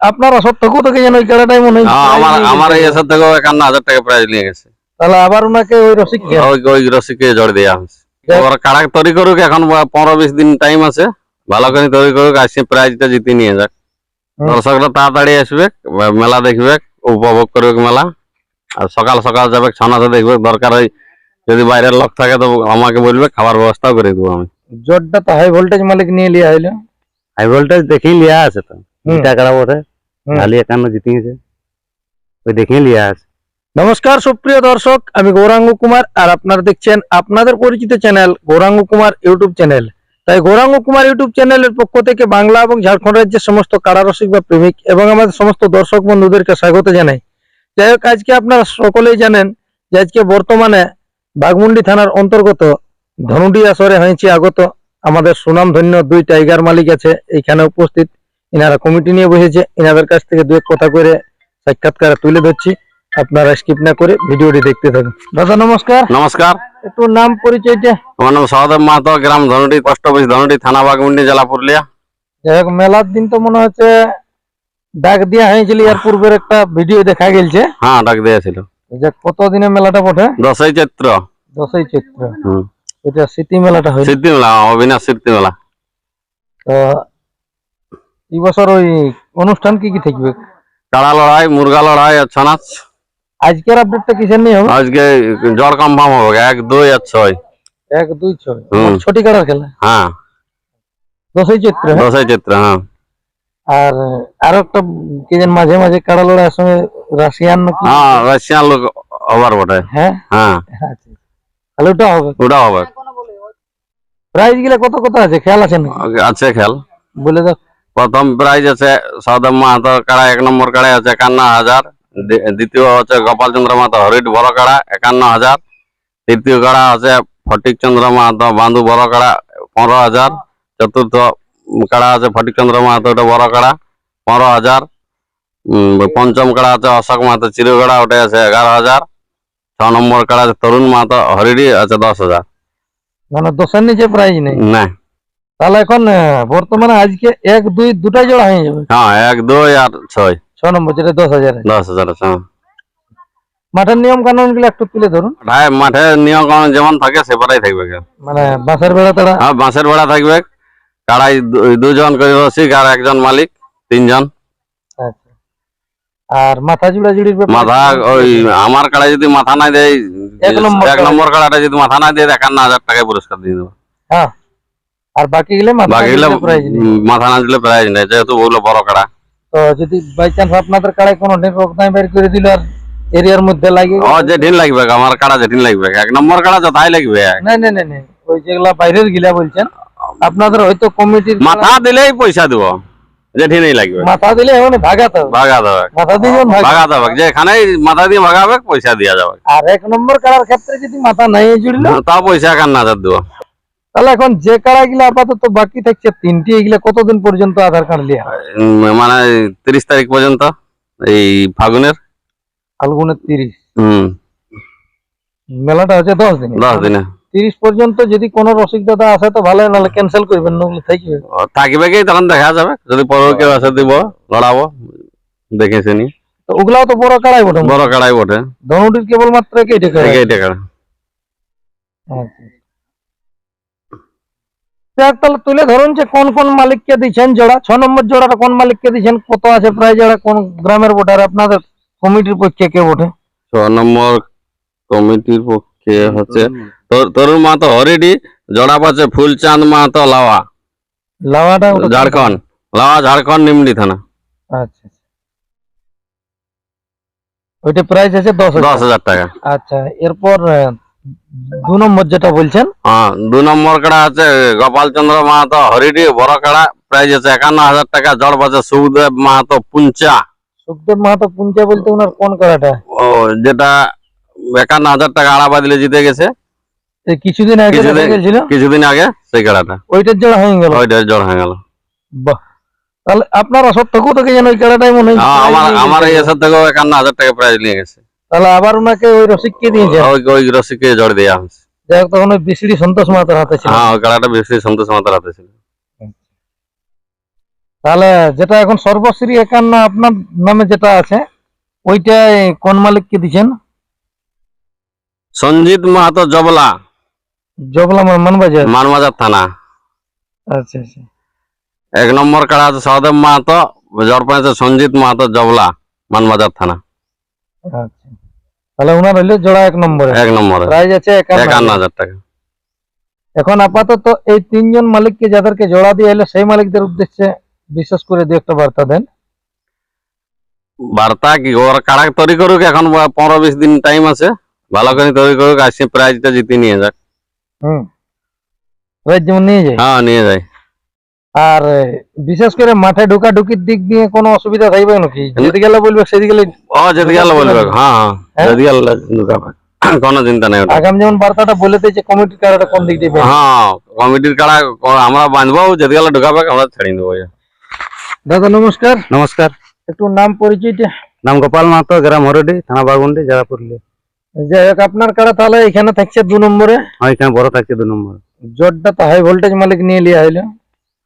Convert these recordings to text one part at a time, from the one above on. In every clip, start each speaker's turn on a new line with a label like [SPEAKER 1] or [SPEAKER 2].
[SPEAKER 1] আপনারা সত্যি থেকে যেন ওই খেলাটাই মনে হয়
[SPEAKER 2] আমার এই এসব থেকে 51,000 টাকা প্রাইজ নিয়ে গেছে।
[SPEAKER 1] তাহলে আবার ওনাকে ওই রসিককে
[SPEAKER 2] ওই রসিককে জড় দেওয়া হয়েছে। ওরা কাড়া তৈরি করুক, এখন 15-20 দিন টাইম আছে, ভালো করে তৈরি করুক, আসে প্রাইজটা জিতে নিয়ে যাক। দর্শকরা তাড়াতাড়ি আসবে, মেলা দেখবে, উপভোগ করবে মেলা। আর সকাল সকাল যাবে, ছনাতে দেখবে। দরকার হয় যদি বাইরের লোক থাকে তো আমাকে বলবে, খাবার ব্যবস্থাও করে দেবো আমি।
[SPEAKER 1] জোরটা তো হাই ভোল্টেজ মালিক নিয়ে লিয়া হইলো।
[SPEAKER 2] হাই ভোল্টেজ দেখেই লিয়া আছে তো, টাকা ওঠে খালি 51 জিতিয়েছে, ওই দেখেই লিয়া আছে।
[SPEAKER 1] নমস্কার সুপ্রিয় দর্শক, আমি গৌরাঙ্গ কুমার, আর আপনারা দেখছেন আপনাদের পরিচিত channel Gauranga Kumar YouTube channel. তাই গৌরাঙ্গ কুমার ইউটিউব চ্যানেলের পক্ষ থেকে বাংলা এবং ঝাড়খণ্ড রাজ্যের সমস্ত কারারসিক বা প্রেমিক এবং আমাদের সমস্ত দর্শক বন্ধুদেরকে স্বাগত জানাই। যাই হোক, আজকে আপনারা সকলেই জানেন যে আজকে বর্তমানে বাঘমুন্ডি থানার অন্তর্গত ধনুডি আসরে হয়েছে আগত আমাদের সুনামধন্য দুই টাইগার মালিক আছে এইখানে উপস্থিত। ইনারা কমিটি নিয়ে বসেছে, ইনাদের কাছ থেকে দু এক কথা করে সাক্ষাৎকার তুলে ধরছি। আপনারা স্কিপ না করে ভিডিওটি দেখতে থাকুন। দাদা নমস্কার।
[SPEAKER 2] নমস্কার।
[SPEAKER 1] একটু নাম পরিচয়টা।
[SPEAKER 2] আমার নাম সহদেব মাহাতো, গ্রাম ধনুডি, পোস্ট অফিস ধনুডি, থানা বাঘমুন্ডি, জেলা পুরুলিয়া।
[SPEAKER 1] যাই হোক, মেলার দিন তো মনে হচ্ছে ডাক দেওয়া হয়েছিল, এর পূর্বের একটা ভিডিও দেখা গেছে।
[SPEAKER 2] হ্যাঁ, ডাক দিয়েছিল।
[SPEAKER 1] যে কত দিনে মেলাটা বটে?
[SPEAKER 2] 10ই চৈত্র।
[SPEAKER 1] 10ই চৈত্র। এটা স্মৃতি মেলাটা হয়েছে।
[SPEAKER 2] স্মৃতি মেলা, অবিনাশ স্মৃতি মেলা।
[SPEAKER 1] তো এই বছর ওই অনুষ্ঠান কি কি থাকবে?
[SPEAKER 2] কাড়া লড়াই, মুরগা লড়াই আর ছৌ নাচ।
[SPEAKER 1] আজকের আপডেটটা কিসের নিয়ে হবে?
[SPEAKER 2] আজকে জ্বর কনফার্ম হবে 1, 2 আর 6।
[SPEAKER 1] 1, 2, 6 ছটি কাড়ার খেলা।
[SPEAKER 2] হ্যাঁ,
[SPEAKER 1] 10ই চৈত্র।
[SPEAKER 2] 10ই চৈত্র। হ্যাঁ,
[SPEAKER 1] আর আরো একটা কি যেন মাঝে মাঝে কাড়া লড়াইয়ের সঙ্গে রাশিয়ান নাকি?
[SPEAKER 2] হ্যাঁ, রাশিয়ান লোক ওভার বটে।
[SPEAKER 1] হ্যাঁ
[SPEAKER 2] হ্যাঁ,
[SPEAKER 1] আচ্ছা, তাহলে ওটা হবে।
[SPEAKER 2] ওটা হবে।
[SPEAKER 1] প্রাইজ গুলা কত কত আছে, খেয়াল আছে নাকি?
[SPEAKER 2] আছে খেল।
[SPEAKER 1] বলে দাও।
[SPEAKER 2] প্রথম প্রাইজ আছে সৌদাম মাহাতো কাড়া, 1 নম্বর কাড়াই আছে 51,000। দ্বিতীয় হচ্ছে গোপাল চন্দ্র মাহাতো হরিট বড় কাড়া 51,000। তৃতীয় কাড়া আছে ফটিক চন্দ্র মাহাতো বান্ধু বড় কাড়া 15,000। চতুর্থ কাড়া আছে ফটিক চন্দ্র মাহাতো, ওটা বড় কাড়া 15,000। পঞ্চম কাড়া আছে অশোক মাহাতো চির কাড়া, ওটা আছে 11,000। 6 নম্বর কাড়া আছে তরুণ মাহাতো হরিডি, আছে 10,000।
[SPEAKER 1] মানে 10-এর নিচে প্রাইজ নেই
[SPEAKER 2] না।
[SPEAKER 1] তাহলে এখন বর্তমানে আজকে 1, 2 দুটাই জোড়া হয়ে যাবে।
[SPEAKER 2] হ্যাঁ, 1, 2 আর 6।
[SPEAKER 1] 6 নম্বর যেটা 10,000।
[SPEAKER 2] 10,000 আছে।
[SPEAKER 1] মাঠের নিয়ম কানুন গুলো একটু তুলে ধরুন।
[SPEAKER 2] মাঠে নিয়ম কানুন যেমন থাকে সেবাটাই থাকবে।
[SPEAKER 1] মানে বাঁশের বেড়া তারা?
[SPEAKER 2] হ্যাঁ, বাঁশের বেড়া থাকবে। কাড়াই 2 জন করে রসিক আর 1 জন মালিক, 3 জন।
[SPEAKER 1] আচ্ছা, আর মাথা জুড়া জুড়ির ব্যাপার?
[SPEAKER 2] মাথা ওই আমার কাড়াই যদি মাথা না দেয়,
[SPEAKER 1] 1
[SPEAKER 2] নম্বর কাড়াটা যদি মাথা না দিয়ে 51,000 টাকায় পুরস্কার দিয়ে দেবো।
[SPEAKER 1] হ্যাঁ, আর বাকি গেলে প্রাইজ নেই।
[SPEAKER 2] মাথা না দিলে প্রাইজ নেই, যেহেতু ওগুলো বড় কাড়া।
[SPEAKER 1] তো যদি বাই চান্স আপনাদের কাড়ায় কোনো রোগদাই বের করে দিল আর এরিয়ার মধ্যে লাগে,
[SPEAKER 2] যেদিন লাগবে আমার কাড়া, যেদিন লাগবে 1 নম্বর কাড়া যথাই লাগবে।
[SPEAKER 1] না না না না, ওই যেগুলা বাইরের গিলা বলছেন আপনাদের হয়তো কমিটির
[SPEAKER 2] মাথা দিলেই পয়সা দেবো, যেদিনই লাগবে।
[SPEAKER 1] মাথা দিলে এখন ভাগাতে হবে।
[SPEAKER 2] ভাগাতে হবে,
[SPEAKER 1] মাথা দিয়ে
[SPEAKER 2] ভাগাতে হবে, যেখানেই মাথা দিয়ে ভাগাবে পয়সা দেওয়া যাবে।
[SPEAKER 1] আর 1 নম্বর কাড়ার ক্ষেত্রে যদি মাথা নাই জুড়লো
[SPEAKER 2] তা পয়সা 51,000 দেবো।
[SPEAKER 1] তাহলে এখন যে কাড়া গুলা আপাতত বাকি থাকছে 3টি, এগুলা কতদিন পর্যন্ত আধার কার্ড লিয়া হয়?
[SPEAKER 2] মানে 30 তারিখ পর্যন্ত, এই ফাগুনের।
[SPEAKER 1] ফাল্গুনের 30। মেলাটা হচ্ছে 10 দিন।
[SPEAKER 2] 10 দিনে
[SPEAKER 1] 30 পর্যন্ত যদি কোনো রসিক দাদা আসে তো ভালো, নাহলে ক্যান্সেল করবেন, নগলে থাকবে।
[SPEAKER 2] থাকবে কি তখন দেখা যাবে, যদি পরে কেউ আসে দিব, লড়াবো দেখেছি নি।
[SPEAKER 1] তো ওগুলাও তো বড় কাড়াই বটে।
[SPEAKER 2] বড় কাড়াই বটে।
[SPEAKER 1] ধনুটির কেবলমাত্র এইটা কাড়া। তাহলে তুলে ধরুন যে কোন কোন মালিককে দিচ্ছেন জোড়া। 6 নম্বর জোড়াটা কোন মালিককে দিচ্ছেন, কত আছে প্রায় জোড়া, কোন গ্রামের বটে, আর আপনাদের কমিটির পক্ষে কে বটে?
[SPEAKER 2] 6 নম্বর কমিটির পক্ষে হচ্ছে তরুণ মাহাতো হরিডি, জোড়া পাচ্ছে ফুলচাঁদ মাহাতো লাওয়া।
[SPEAKER 1] লাওয়াটা
[SPEAKER 2] ঝাড়খণ্ড, লাওয়া ঝাড়খণ্ড নিমডি থানা।
[SPEAKER 1] আচ্ছা, ওইটা প্রাইস আছে
[SPEAKER 2] 10,000 টাকা।
[SPEAKER 1] আচ্ছা, এরপর 2 নম্বর যেটা বলছেন?
[SPEAKER 2] হ্যাঁ, 2 নম্বর কাড়া আছে গোপাল চন্দ্র মাহাতো হরিডি, বড় কাড়া, প্রাইস আছে 51,000 টাকা। জড় পাচ্ছে সুখদেব মাহাতো পুঞ্চা।
[SPEAKER 1] সুখদেব মাহাতো পুঞ্চা বলতে ওনার কোন কাড়াটা?
[SPEAKER 2] ও, যেটা 51,000 টাকা আড়া বাদিলে জিতে গেছে
[SPEAKER 1] কিছুদিন আগে গেছিল,
[SPEAKER 2] কিছুদিন আগে, সেই কাড়াটা।
[SPEAKER 1] ওইটার জোড়া হয়ে গেল।
[SPEAKER 2] ওইটার জড় হয়ে গেল।
[SPEAKER 1] বাহ, তাহলে আপনারা সত্য থেকে যেন ওই কাড়াটাই মনে হয়
[SPEAKER 2] আমার এই এসব থেকে 51,000 টাকা প্রাইজ নিয়ে গেছে।
[SPEAKER 1] তাহলে আবার ওনাকে ওই রসিককে দিয়েছে?
[SPEAKER 2] ওই রসিককে জড় দেওয়া হয়েছে।
[SPEAKER 1] যাই হোক, তখন ওই বিসিডি সন্তোষ মাতার হাতে ছিল।
[SPEAKER 2] হ্যাঁ, ওই কাড়াটা বেশি সন্তোষ মাতার হাতে ছিল।
[SPEAKER 1] তাহলে যেটা এখন সর্বশ্রী 51 আপনার নামে যেটা আছে ওইটাই কোন মালিককে দিচ্ছেন?
[SPEAKER 2] সঞ্জিত মাহাতো জবলা,
[SPEAKER 1] জবলা মানবাজার।
[SPEAKER 2] মানবাজার থানা।
[SPEAKER 1] আচ্ছা আচ্ছা।
[SPEAKER 2] 1 নম্বর কাড়া আছে সহদেব মাহাতো, জরপাই আছে সঞ্জিত মাহাতো জবলা, মানবাজার থানা।
[SPEAKER 1] আচ্ছা, তাহলে ওনার হইলো জোড়া 1 নম্বরে।
[SPEAKER 2] 1 নম্বরে
[SPEAKER 1] প্রাইস আছে 51,000।
[SPEAKER 2] 51,000 টাকা।
[SPEAKER 1] এখন আপাতত এই 3 জন মালিককে যাদেরকে জোড়া দিয়ে এলো সেই মালিকদের উদ্দেশ্যে বিশেষ করে দু একটা বার্তা দেন।
[SPEAKER 2] বার্তা কি, ওর কাড়া তৈরি করুক, এখন 15-20 দিন টাইম আছে, ভালো করে তৈরি করুক, আসে প্রাইজটা জিতে নিয়ে যাক।
[SPEAKER 1] প্রাইজ যেমন নিয়ে যায়।
[SPEAKER 2] হ্যাঁ, নিয়ে যায়।
[SPEAKER 1] আর বিশেষ করে মাঠে ঢুকির দিক দিয়ে কোনো অসুবিধা থাকবে নাকি? যদি গেলে বলবে সেদিকে
[SPEAKER 2] ও যেতে গেলে বলবে, হ্যাঁ
[SPEAKER 1] হ্যাঁ?
[SPEAKER 2] যেতে গেলে ঢুকাবে, কোনো চিন্তা নেই ওটা।
[SPEAKER 1] আগাম যেমন বার্তাটা বলে দিয়েছে কমিটির কার্ডটা কোন দিক দিয়ে।
[SPEAKER 2] হ্যাঁ, কমিটির কাড়া আমরা বাঁধবো, যেতে গেলে ঢুকাবে, আমরা ছেড়ে দেবো।
[SPEAKER 1] দাদা নমস্কার।
[SPEAKER 3] নমস্কার।
[SPEAKER 1] একটু নাম পরিচয়টা।
[SPEAKER 3] নাম গোপাল মাহাতো, গ্রাম হরডি, থানা বাগুন্ডি, জেলা পুরুলিয়া।
[SPEAKER 1] যাই হোক, আপনার কাড়া তাহলে এখানে থাকছে 2 নম্বরে।
[SPEAKER 3] হ্যাঁ, এখানে বড় থাকছে 2 নম্বর।
[SPEAKER 1] জোরটা তো হাই ভোল্টেজ মালিক নিয়ে লিয়া হইলো।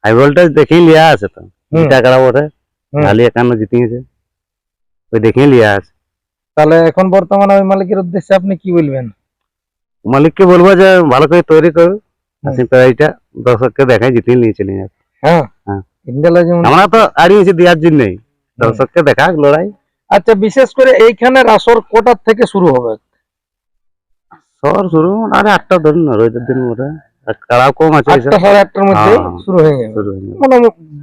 [SPEAKER 3] হাই ভোল্টেজ দেখেই লিয়া আছে তো,
[SPEAKER 1] হুম।
[SPEAKER 3] দুটা কাড়া বটে,
[SPEAKER 1] হুম।
[SPEAKER 3] খালি 51 জিতিয়েছে, ওই দেখেই লিয়া আছে।
[SPEAKER 1] তাহলে এখন বর্তমানে ওই মালিকের উদ্দেশ্যে আপনি কি বলবেন?
[SPEAKER 3] মালিককে বলবো যে ভালো করে তৈরি করো, আসি প্রাইজটা দর্শককে দেখাই, জিতিয়ে নিয়ে চলে যাবে।
[SPEAKER 1] হ্যাঁ
[SPEAKER 3] হ্যাঁ।
[SPEAKER 1] ইন্ডিয়া যেমন।
[SPEAKER 3] আমরা তো আড়িয়েছি দেওয়ার জন্যই, দর্শককে দেখাক লড়াই।
[SPEAKER 1] আচ্ছা, বিশেষ করে এইখানে আসর কোটার থেকে শুরু হবে?
[SPEAKER 3] সর শুরু আরে 8টা ধরুন না, রোদের দিন ওটা কাড়াও কম আছে।
[SPEAKER 1] 8টা 8:30-র মধ্যে
[SPEAKER 3] হ্যাঁ।
[SPEAKER 1] শুরু হয়ে যাবে।
[SPEAKER 3] শুরু হয়ে যাবে।
[SPEAKER 1] মানে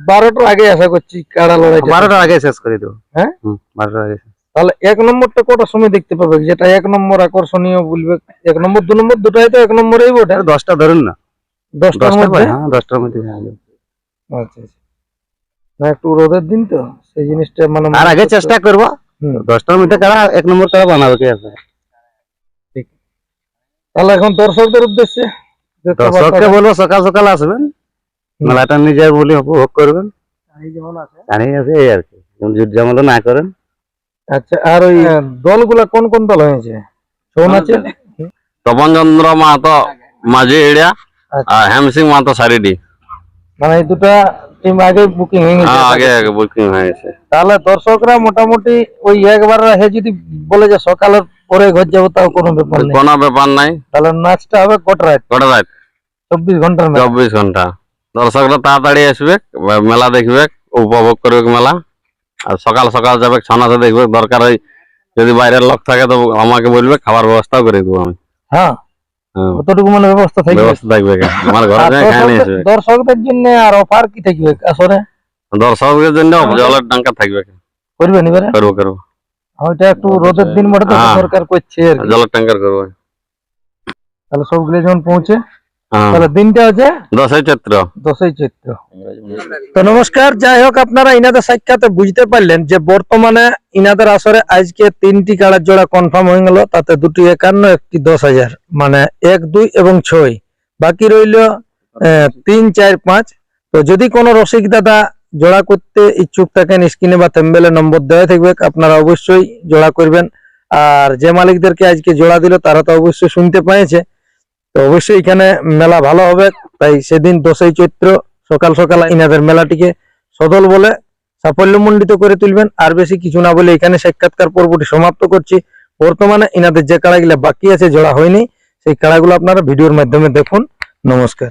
[SPEAKER 1] 12টার আগে আশা করছি কাড়া লড়াই।
[SPEAKER 3] 12টার আগে শেষ করে দেবো।
[SPEAKER 1] হ্যাঁ?
[SPEAKER 3] 12টার আগে।
[SPEAKER 1] তাহলে 1 নম্বরটা কটার সময় দেখতে পাবে, যেটা 1 নম্বর আকর্ষণীয় বলবে? 1 নম্বর 2 নম্বর দুটাই তো 1 নম্বরেই বটে।
[SPEAKER 3] 10টা ধরুন না,
[SPEAKER 1] 10টার
[SPEAKER 3] 10টা
[SPEAKER 1] মধ্যে।
[SPEAKER 3] হ্যাঁ 10টার মধ্যে হয়ে যাবে।
[SPEAKER 1] আচ্ছা আচ্ছা। না একটু রোদের দিন তো সেই জিনিসটা মানে
[SPEAKER 3] আর আগে চেষ্টা করবো,
[SPEAKER 1] হুম।
[SPEAKER 3] 10টার মধ্যে কারা 1 নম্বর কারা বানাবে কি আছে।
[SPEAKER 1] তাহলে এখন দর্শকদের উদ্দেশ্যে যে একটা বার্তা
[SPEAKER 3] দর্শককে
[SPEAKER 1] দেন।
[SPEAKER 3] বলবো সকাল সকাল আসবেন,
[SPEAKER 1] হুম।
[SPEAKER 3] মেলাটা নিজের বলি উপভোগ করবেন,
[SPEAKER 1] যেমন আছে।
[SPEAKER 3] জানিয়ে আছে এই আর কি, জুট জামালা না করেন।
[SPEAKER 1] আচ্ছা, আর ওই দলগুলা কোন কোন দল হয়েছে? ছৌ আছে।
[SPEAKER 2] তপন চন্দ্র মাহাতো মাঝি এড়িয়া,
[SPEAKER 1] আচ্ছা।
[SPEAKER 2] আর হেম সিং মাহাতো সারিডি।
[SPEAKER 1] মানে এই দুটা টিম আগে বুকিং হয়ে গেছে।
[SPEAKER 2] হ্যাঁ, আগে আগে বুকিং হয়ে গেছে।
[SPEAKER 1] তাহলে দর্শকরা মোটামুটি ওই একবার হে যদি বলে যে সকালের পরে ঘর যাবো তাও কোনো ব্যাপার নেই।
[SPEAKER 2] কোনো ব্যাপার নাই।
[SPEAKER 1] তাহলে নাচটা হবে কটা রাত?
[SPEAKER 2] কটা রাত?
[SPEAKER 1] 24 ঘন্টার মেলা।
[SPEAKER 2] 24 ঘন্টা। দর্শকরা তাড়াতাড়ি আসবে, মেলা দেখবে, উপভোগ করবে মেলা, আর সকাল সকাল যাবে, ছানাতে দেখবে। দরকার হয় যদি বাইরের লোক থাকে তো আমাকে বলবে, খাবার ব্যবস্থাও করে দেবো আমি।
[SPEAKER 1] হ্যাঁ,
[SPEAKER 2] হ্যাঁ,
[SPEAKER 1] কতটুকু মানে ব্যবস্থা থাকবে?
[SPEAKER 2] ব্যবস্থা থাকবে, আমার ঘরে
[SPEAKER 1] আর
[SPEAKER 2] যাই খাই নিয়ে আসবে।
[SPEAKER 1] দর্শকদের জন্য আর অফার কি থাকবে আসরে?
[SPEAKER 2] দর্শকদের জন্য জলের টাঙ্কা থাকবে,
[SPEAKER 1] করবেন এবারে?
[SPEAKER 2] করবো করবো।
[SPEAKER 1] ওইটা একটু রোদের দিন বটে তো
[SPEAKER 2] হ্যাঁ।
[SPEAKER 1] সরকার করছে আর কি।
[SPEAKER 2] জলের ট্যাঙ্কার করবো।
[SPEAKER 1] তাহলে সবগুলো যখন পৌঁছে,
[SPEAKER 2] হ্যাঁ,
[SPEAKER 1] তাহলে দিনটা হচ্ছে
[SPEAKER 2] 10ই চৈত্র।
[SPEAKER 1] 10ই চৈত্র। তো নমস্কার। যাই হোক, আপনারা ইনাদের সাক্ষাতে বুঝতে পারলেন যে বর্তমানে ইনাদের আসরে আজকে 3টি কাড়ার জোড়া কনফার্ম হয়ে গেল, তাতে 2টি 51, একটি 10,000, মানে 1, 2 এবং 6। বাকি রইল 3, 4, 5। তো যদি কোনো রসিক দাদা জোড়া করতে ইচ্ছুক থাকেন, স্ক্রিনে বা থেম্বেলে নম্বর দেওয়া থাকবে, আপনারা অবশ্যই জোড়া করবেন। আর যে মালিকদেরকে আজকে জোড়া দিল তারা তো অবশ্যই শুনতে পেয়েছে, তো অবশ্যই এখানে মেলা ভালো হবে। তাই সেদিন 10ই চৈত্র সকাল সকাল ইনাদের মেলাটিকে সদল বলে সাফল্যমণ্ডিত করে তুলবেন। আর বেশি কিছু না বলে এখানে সাক্ষাৎকার পর্বটি সমাপ্ত করছি। বর্তমানে ইনাদের যে কাড়াগুলো বাকি আছে জোড়া হয়নি, সেই কাড়াগুলো আপনারা ভিডিওর মাধ্যমে দেখুন। নমস্কার।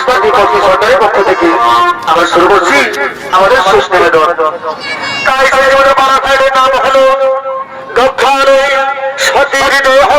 [SPEAKER 4] অনুষ্ঠান বিপক্ষী সরকারের পক্ষ থেকে আমরা শুরু করছি আমাদের শেষ নিবেদন। তাই সেগুলো মারা সাইডের নাম হলো গক্ষারে সতীর দেহ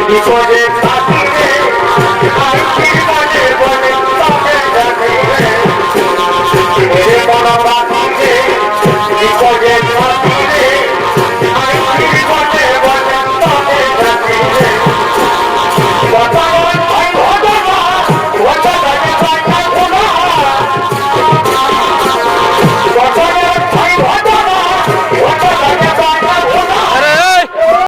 [SPEAKER 4] বিপদে থাকিলে আইছির বাজে বলে তাকে ডাকে রে মন